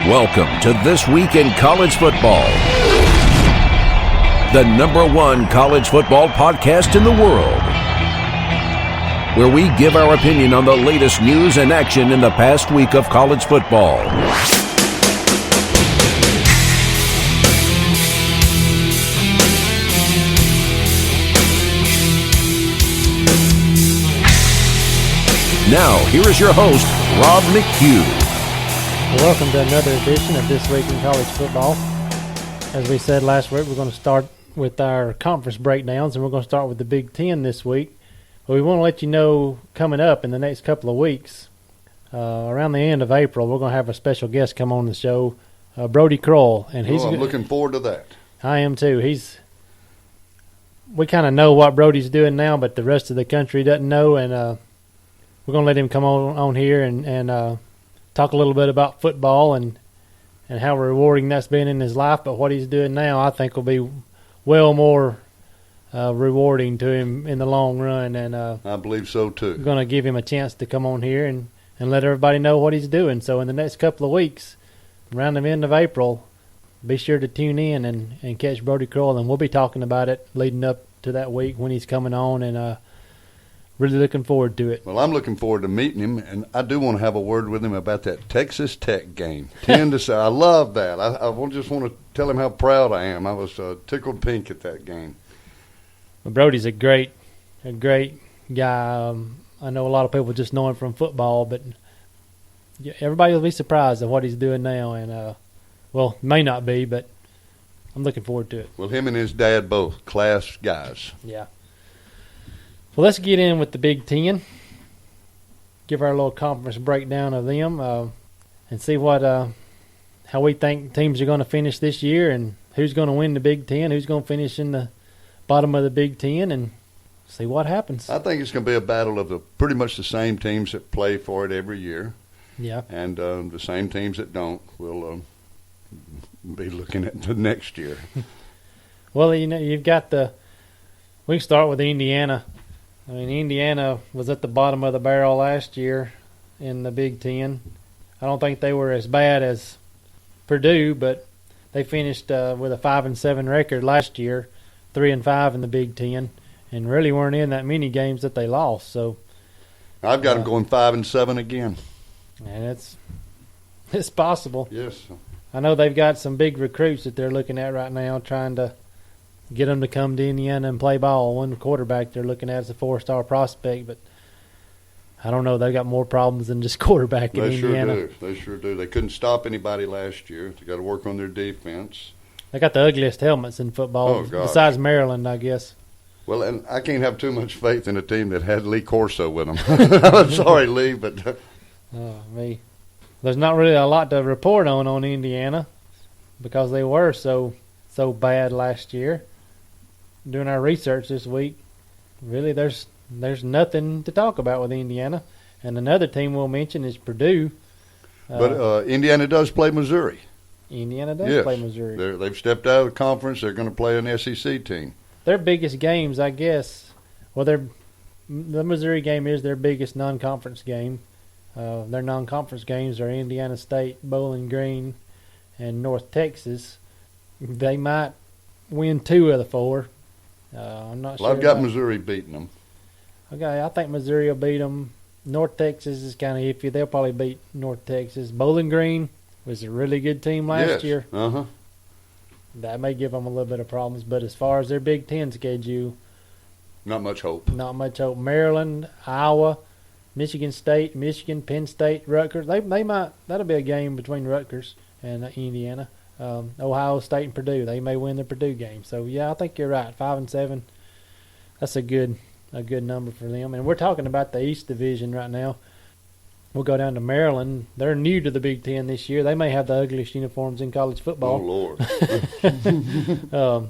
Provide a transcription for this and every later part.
Welcome to This Week in College Football, the #1 college football podcast in the world, where we give our opinion on the latest news and action in the past week of college football. Now, here is your host, Rob Mchugh. Welcome to another edition of This Week in College Football. As we said last week, we're going to start with our conference breakdowns, and we're going to start with the Big Ten this week. But we want to let you know coming up in the next couple of weeks, around the end of April, we're going to have a special guest come on the show, Brody Kroll. And I'm looking forward to that. I am too. We kind of know what Brody's doing now, but the rest of the country doesn't know, and we're going to let him come on here and talk a little bit about football and how rewarding that's been in his life. But what he's doing now, I think, will be well more rewarding to him in the long run. And I believe so, too. We're going to give him a chance to come on here and let everybody know what he's doing. So in the next couple of weeks, around the end of April, be sure to tune in and catch Brody Kroll. And we'll be talking about it leading up to that week when he's coming on, and really looking forward to it. Well, I'm looking forward to meeting him, and I do want to have a word with him about that Texas Tech game. 10-7. I love that. I just want to tell him how proud I am. I was tickled pink at that game. Well, Brody's a great guy. I know a lot of people just know him from football, but everybody will be surprised at what he's doing now, and may not be, but I'm looking forward to it. Well, him and his dad both class guys. Yeah. Well, let's get in with the Big Ten, give our little conference breakdown of them, and see how we think teams are going to finish this year and who's going to win the Big Ten, who's going to finish in the bottom of the Big Ten, and see what happens. I think it's going to be a battle of pretty much the same teams that play for it every year. Yeah. And the same teams that don't will be looking at the next year. Well, you've got we can start with Indiana. I mean, Indiana was at the bottom of the barrel last year in the Big Ten. I don't think they were as bad as Purdue, but they finished with a 5-7 record last year, 3-5 in the Big Ten, and really weren't in that many games that they lost. So I've got them going 5-7 again. And it's possible. Yes. I know they've got some big recruits that they're looking at right now, trying to get them to come to Indiana and play ball. One quarterback they're looking at is a 4-star prospect, but I don't know. They've got more problems than just quarterback in Indiana. They sure do. They couldn't stop anybody last year. They got to work on their defense. They got the ugliest helmets in football, besides Maryland, I guess. Well, and I can't have too much faith in a team that had Lee Corso with them. I'm sorry, Lee, but there's not really a lot to report on Indiana because they were so bad last year. Doing our research this week, really there's nothing to talk about with Indiana. And another team we'll mention is Purdue. But Indiana does play Missouri. Indiana does play Missouri. They've stepped out of the conference. They're going to play an SEC team. Their biggest games, I guess, the Missouri game is their biggest non-conference game. Their non-conference games are Indiana State, Bowling Green, and North Texas. They might win 2 of the 4. I'm not sure. Well, I've got Missouri beating them. Okay, I think Missouri will beat them. North Texas is kind of iffy. They'll probably beat North Texas. Bowling Green was a really good team last year. Uh-huh. That may give them a little bit of problems. But as far as their Big Ten schedule, not much hope. Not much hope. Maryland, Iowa, Michigan State, Michigan, Penn State, Rutgers. That'll be a game between Rutgers and Indiana. Ohio State and Purdue. They may win the Purdue game. So yeah, I think you're right. 5-7. That's a good number for them. And we're talking about the East Division right now. We'll go down to Maryland. They're new to the Big Ten this year. They may have the ugliest uniforms in college football. Oh Lord.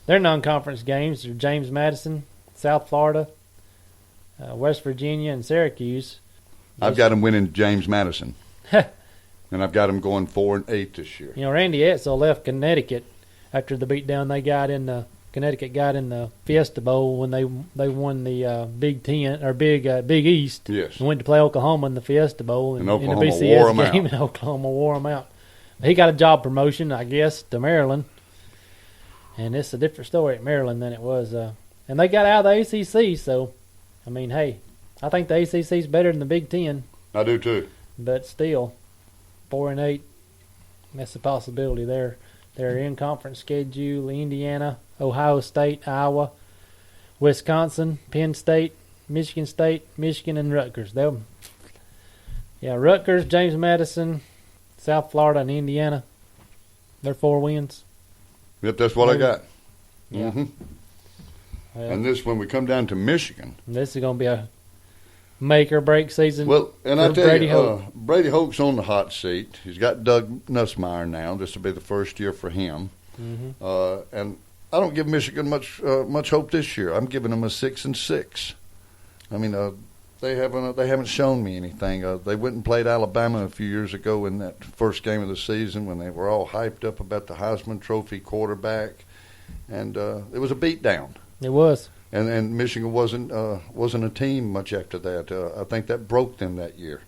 Their non-conference games are James Madison, South Florida, West Virginia, and Syracuse. I've got them winning James Madison. And I've got them going 4-8 this year. Randy Edsall left Connecticut after the beatdown Connecticut got in the Fiesta Bowl when they won the Big Ten or Big East. Yes. And went to play Oklahoma in the Fiesta Bowl and in the Oklahoma BCS wore them game, out. and Oklahoma wore them out. he got a job promotion, I guess, to Maryland. And it's a different story at Maryland than it was. And they got out of the ACC, so, I mean, hey, I think the ACC is better than the Big Ten. I do too. But still, 4-8, that's a possibility there. Their in-conference schedule: Indiana, Ohio State, Iowa, Wisconsin, Penn State, Michigan, and Rutgers. Rutgers, James Madison, South Florida, and Indiana. They're 4 wins. Yep, that's what I got. Yeah. Mm-hmm. And this, when we come down to Michigan, this is going to be a make or break season. Well, and I tell Brady you, Hoke. Brady Hoke's on the hot seat. He's got Doug Nussmeier now. This will be the first year for him. Mm-hmm. And I don't give Michigan much hope this year. I'm giving them a 6-6. I mean, they haven't shown me anything. They went and played Alabama a few years ago in that first game of the season when they were all hyped up about the Heisman Trophy quarterback, and it was a beatdown. It was. And Michigan wasn't a team much after that. I think that broke them that year.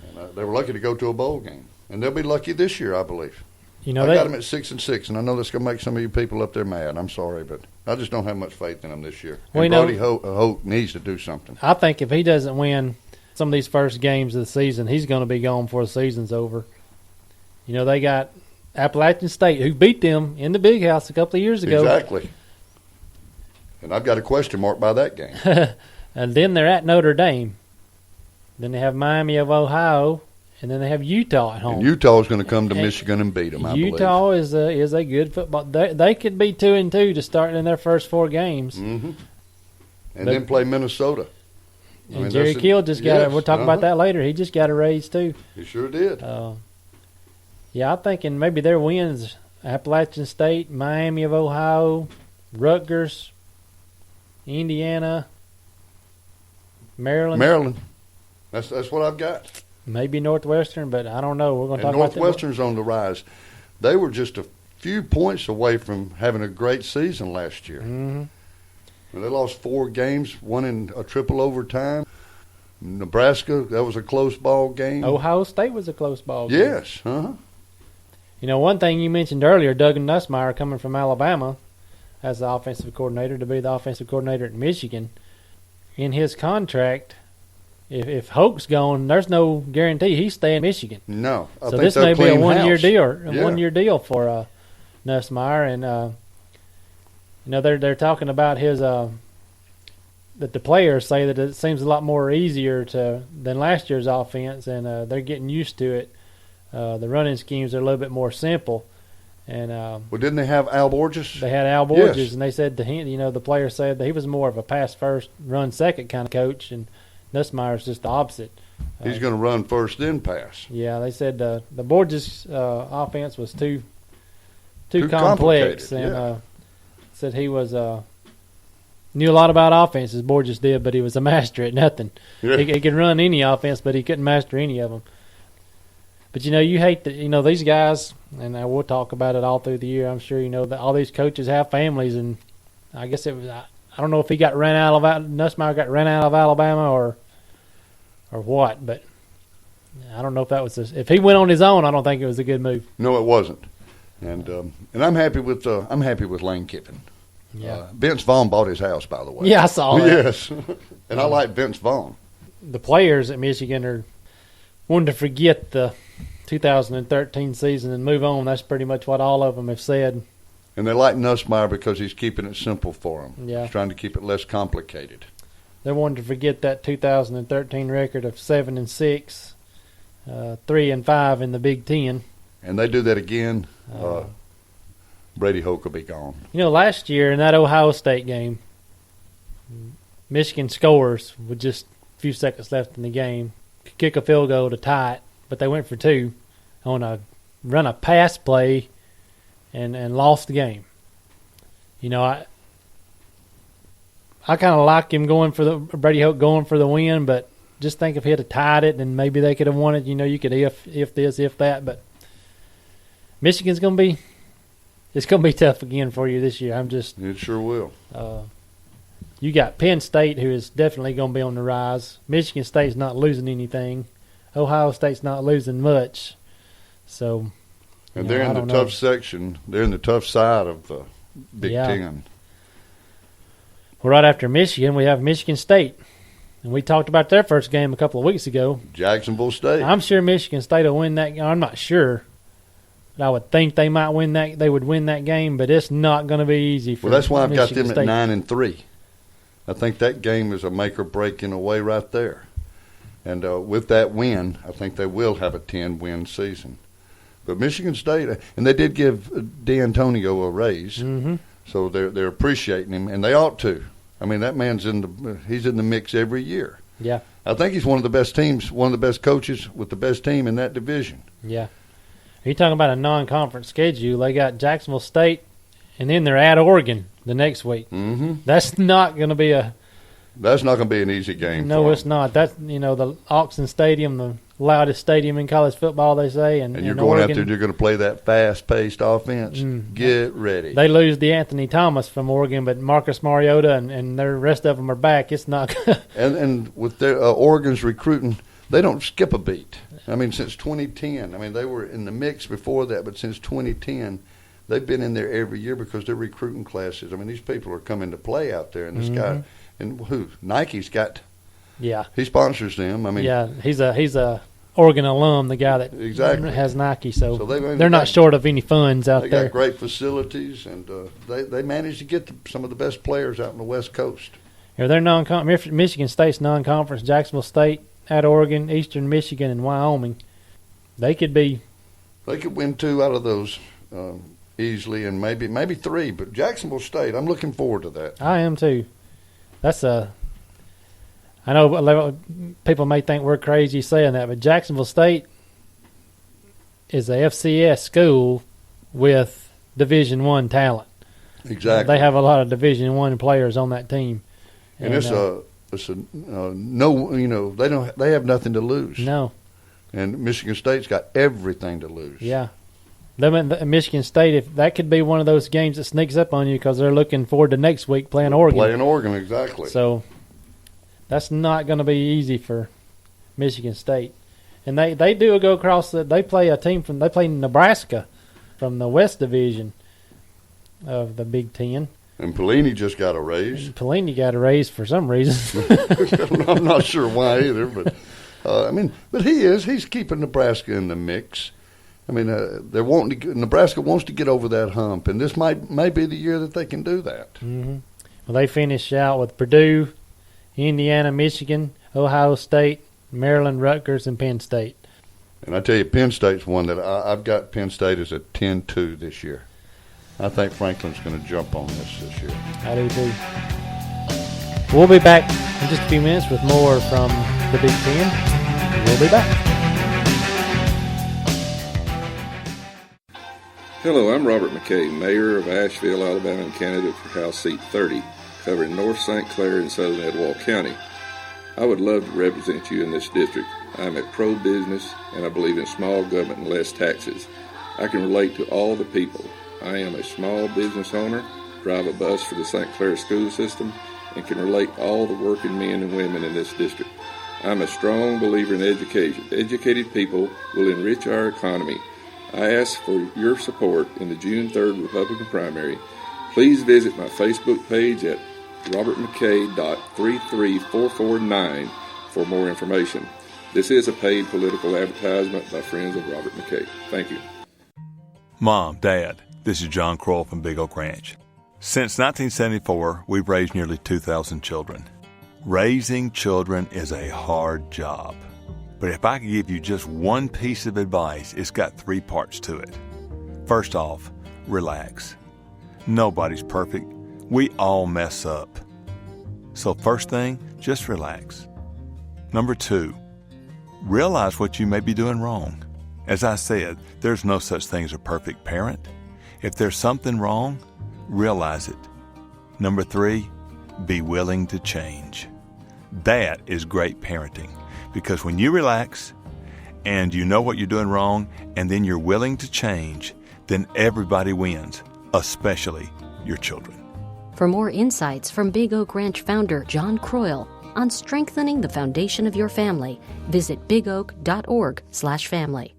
And, they were lucky to go to a bowl game, and they'll be lucky this year, I believe. You know, I got them at 6-6, and I know that's going to make some of you people up there mad. I'm sorry, but I just don't have much faith in them this year. And Brady Hoke needs to do something. I think if he doesn't win some of these first games of the season, he's going to be gone before the season's over. You know, they got Appalachian State, who beat them in the Big House a couple of years ago. Exactly. And I've got a question mark by that game. And then they're at Notre Dame. Then they have Miami of Ohio, and then they have Utah at home. And Utah is going to come to Michigan and beat them, I believe. Utah is a good football. They could be 2-2 to start in their first 4 games. Mm-hmm. And then play Minnesota. And Jerry Kill just got it. We'll talk about that later. He just got a raise, too. He sure did. Yeah, I'm thinking maybe their wins, Appalachian State, Miami of Ohio, Rutgers, Indiana, Maryland. That's what I've got. Maybe Northwestern, but I don't know. We're going to talk about that. Northwestern's on the rise. They were just a few points away from having a great season last year. Mm-hmm. And they lost 4 games, one in a triple overtime. Nebraska, that was a close ball game. Ohio State was a close ball game. Yes. Uh-huh. You know, one thing you mentioned earlier, Doug Nussmeier coming from Alabama as the offensive coordinator to be the offensive coordinator at Michigan. In his contract, if Hoke's gone, there's no guarantee he's staying in Michigan. No. I so think this may be a one-year deal. One-year deal for Nussmeier. And, you know, they're talking about his that the players say that it seems a lot more easier than last year's offense, and they're getting used to it. The running schemes are a little bit more simple. And well, didn't they have Al Borges? They had Al Borges, yes. And they said to him, you know, the player said that he was more of a pass first, run second kind of coach, and Nussmeier's just the opposite. He's going to run first, then pass. Yeah, they said the Borges offense was too complex, and said he was knew a lot about offenses. Borges did, but he was a master at nothing. Yeah. He could run any offense, but he couldn't master any of them. But, you know, you hate that, you know, these guys, and we'll talk about it all through the year. I'm sure you know that all these coaches have families, and I guess it was, I don't know if he got ran out of, Nussmeier got ran out of Alabama or what, but I don't know if that was, if he went on his own, I don't think it was a good move. No, it wasn't. And I'm happy with Lane Kiffin. Yeah. Vince Vaughn bought his house, by the way. Yeah, I saw that. Yes. And I like Vince Vaughn. The players at Michigan are wanting to forget the 2013 season and move on. That's pretty much what all of them have said. And they like Nussmeier because he's keeping it simple for them. Yeah. He's trying to keep it less complicated. They're wanting to forget that 2013 record of 7-6, 3-5 in the Big Ten. And they do that again, Brady Hoke will be gone. You know, last year in that Ohio State game, Michigan scores with just a few seconds left in the game, could kick a field goal to tie it, but they went for 2 on run a pass play and lost the game. You know, I kind of like him Brady Hoke going for the win, but just think if he had tied it, then maybe they could have won it. You know, you could if this, if that, but Michigan's going to be. It's going to be tough again for you this year. It sure will. You got Penn State, who is definitely going to be on the rise. Michigan State's not losing anything. Ohio State's not losing much. So, and they're in the tough section. They're in the tough side of the Big Ten. Well, right after Michigan, we have Michigan State. And we talked about their first game a couple of weeks ago. Jacksonville State. I'm sure Michigan State will win that game. I'm not sure. But I would think they might win that. They would win that game, but it's not going to be easy for Well, that's why I've Michigan got them State. at 9-3. I think that game is a make or break in a way right there. And with that win, I think they will have a 10-win season. But Michigan State, and they did give D'Antonio a raise, so they're appreciating him, and they ought to. I mean, that man's he's in the mix every year. Yeah. I think he's one of the best teams, one of the best coaches with the best team in that division. Yeah. You're talking about a non-conference schedule. They got Jacksonville State, and then they're at Oregon the next week. That's not going to be That's not going to be an easy game. No, it's not. That's the Auxin Stadium, the loudest stadium in college football, they say. And you're in going Oregon, out there, you're going to play that fast-paced offense. Get ready. They lose Anthony Thomas from Oregon, but Marcus Mariota and the rest of them are back. It's not. and with their Oregon's recruiting, they don't skip a beat. I mean, since 2010. I mean, they were in the mix before that, but since 2010, they've been in there every year because they're recruiting classes. I mean, these people are coming to play out there, and this guy, and who? Nike's got. Yeah. He sponsors them. I mean. Yeah, he's a Oregon alum, the guy that has Nike. So they're not short of any funds out there. They got great facilities, and they managed to get some of the best players out on the West Coast. Yeah, they're Michigan State's non-conference. Jacksonville State at Oregon, Eastern Michigan, and Wyoming. They could win 2 out of those easily, and maybe 3. But Jacksonville State, I'm looking forward to that. I am too. I know people may think we're crazy saying that, but Jacksonville State is a FCS school with Division I talent. Exactly. They have a lot of Division I players on that team. And they have nothing to lose. No. And Michigan State's got everything to lose. Yeah. Michigan State, if that could be one of those games that sneaks up on you because they're looking forward to next week playing Oregon. Playing Oregon, exactly. So that's not going to be easy for Michigan State. And they do go across they play a team they play Nebraska from the West Division of the Big Ten. And Pelini just got a raise. Pelini got a raise for some reason. I'm not sure why either, but but he's keeping Nebraska in the mix. I mean, Nebraska wants to get over that hump, and this may be the year that they can do that. Well, they finish out with Purdue, Indiana, Michigan, Ohio State, Maryland, Rutgers, and Penn State. And I tell you, Penn State's one that I've got Penn State as a 10-2 this year. I think Franklin's going to jump on this year. I do too. We'll be back in just a few minutes with more from the Big Ten. We'll be back. Hello, I'm Robert McKay, Mayor of Asheville, Alabama, and candidate for House Seat 30, covering North St. Clair and Southern Etowah County. I would love to represent you in this district. I'm a pro-business, and I believe in small government and less taxes. I can relate to all the people. I am a small business owner, drive a bus for the St. Clair school system, and can relate to all the working men and women in this district. I'm a strong believer in education. Educated people will enrich our economy. I ask for your support in the June 3rd Republican primary. Please visit my Facebook page at robertmckay.33449 for more information. This is a paid political advertisement by friends of Robert McKay. Thank you. Mom, Dad, this is John Kroll from Big Oak Ranch. Since 1974, we've raised nearly 2,000 children. Raising children is a hard job. But if I could give you just one piece of advice, it's got 3 parts to it. First off, relax. Nobody's perfect. We all mess up. So first thing, just relax. Number 2, realize what you may be doing wrong. As I said, there's no such thing as a perfect parent. If there's something wrong, realize it. Number 3, be willing to change. That is great parenting, because when you relax and you know what you're doing wrong and then you're willing to change, then everybody wins, especially your children. For more insights from Big Oak Ranch founder John Croyle on strengthening the foundation of your family, visit bigoak.org/family.